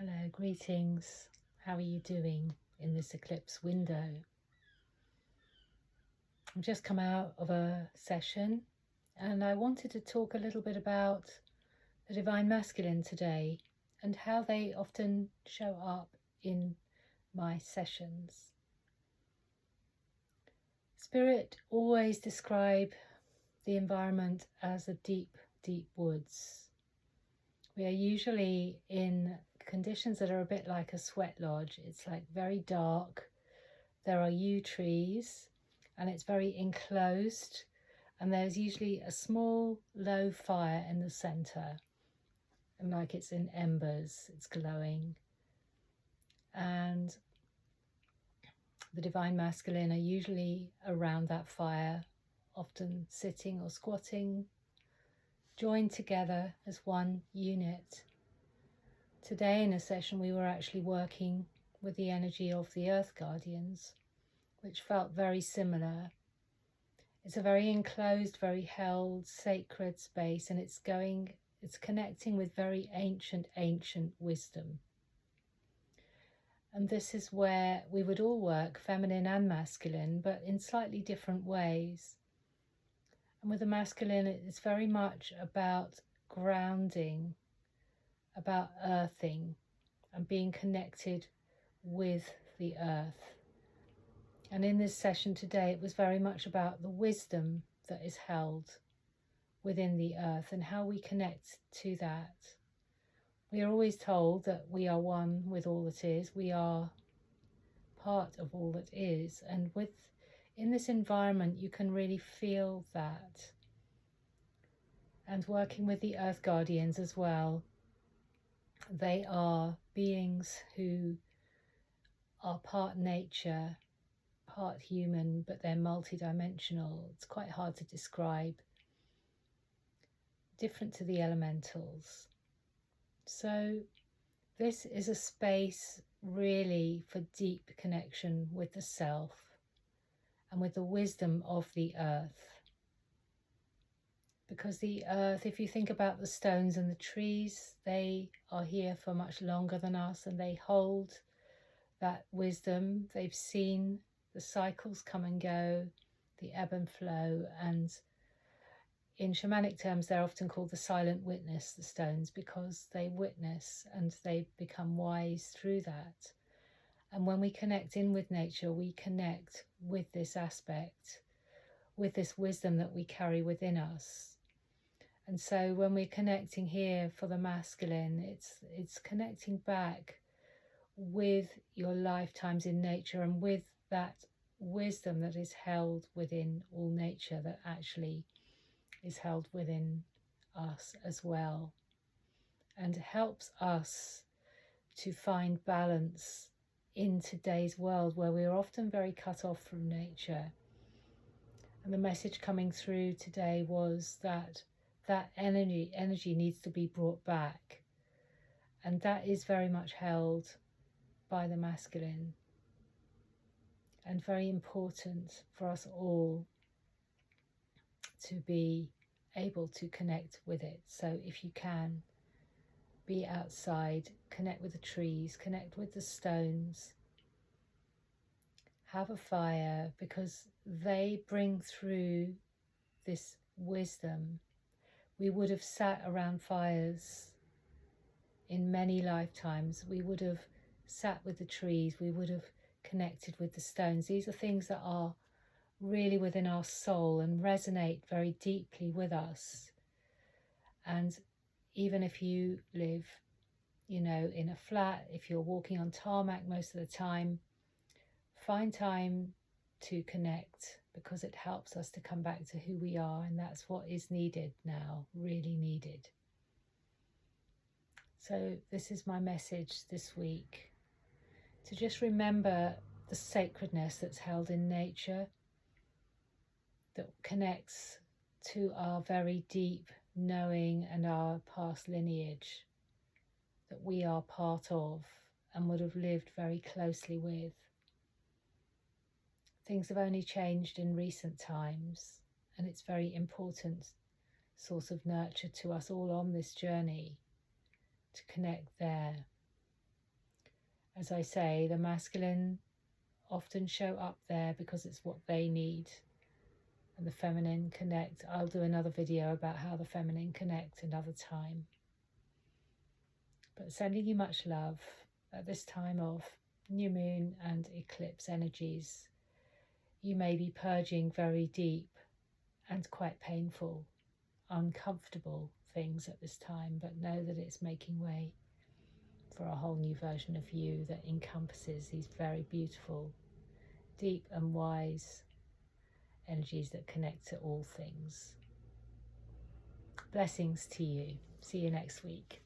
Hello, greetings. How are you doing in this eclipse window? I've just come out of a session and I wanted to talk a little bit about the Divine Masculine today and how they often show up in my sessions. Spirit always describe the environment as a deep, deep woods. We are usually in conditions that are a bit like a sweat lodge. It's like very dark. There are yew trees and it's very enclosed, and there's usually a small low fire in the center, and like it's in embers, it's glowing. And the Divine Masculine are usually around that fire, often sitting or squatting, joined together as one unit. Today in a session we were actually working with the energy of the Earth Guardians, which felt very similar. It's a very enclosed, very held, sacred space, and it's connecting with very ancient wisdom. And this is where we would all work, feminine and masculine, but in slightly different ways. And with the masculine, it's very much about grounding, about earthing, and being connected with the earth. And in this session today, it was very much about the wisdom that is held within the earth and how we connect to that. We are always told that we are one with all that is. We are part of all that is. And in this environment, you can really feel that. And working with the Earth Guardians as well, they are beings who are part nature, part human, but they're multidimensional. It's quite hard to describe. Different to the elementals. So this is a space really for deep connection with the self and with the wisdom of the earth. Because the earth, if you think about the stones and the trees, they are here for much longer than us, and they hold that wisdom. They've seen the cycles come and go, the ebb and flow, and in shamanic terms they're often called the silent witness, the stones, because they witness and they become wise through that. And when we connect in with nature, we connect with this aspect, with this wisdom that we carry within us. And so when we're connecting here for the masculine, it's connecting back with your lifetimes in nature and with that wisdom that is held within all nature, that actually is held within us as well, and helps us to find balance in today's world where we're often very cut off from nature. And the message coming through today was that energy needs to be brought back, and that is very much held by the masculine, and very important for us all to be able to connect with it. So if you can, be outside, connect with the trees, connect with the stones, have a fire, because they bring through this wisdom. We would have sat around fires in many lifetimes. We would have sat with the trees. We would have connected with the stones. These are things that are really within our soul and resonate very deeply with us. And even if you live, in a flat, if you're walking on tarmac most of the time, find time to connect, because it helps us to come back to who we are, and that's what is needed now, really needed. So this is my message this week, to just remember the sacredness that's held in nature, that connects to our very deep knowing and our past lineage that we are part of and would have lived very closely with. Things have only changed in recent times, and it's very important source of nurture to us all on this journey to connect there. As I say, the masculine often show up there because it's what they need, and the feminine connect. I'll do another video about how the feminine connect another time. But sending you much love at this time of new moon and eclipse energies. You may be purging very deep and quite painful, uncomfortable things at this time, but know that it's making way for a whole new version of you that encompasses these very beautiful, deep and wise energies that connect to all things. Blessings to you. See you next week.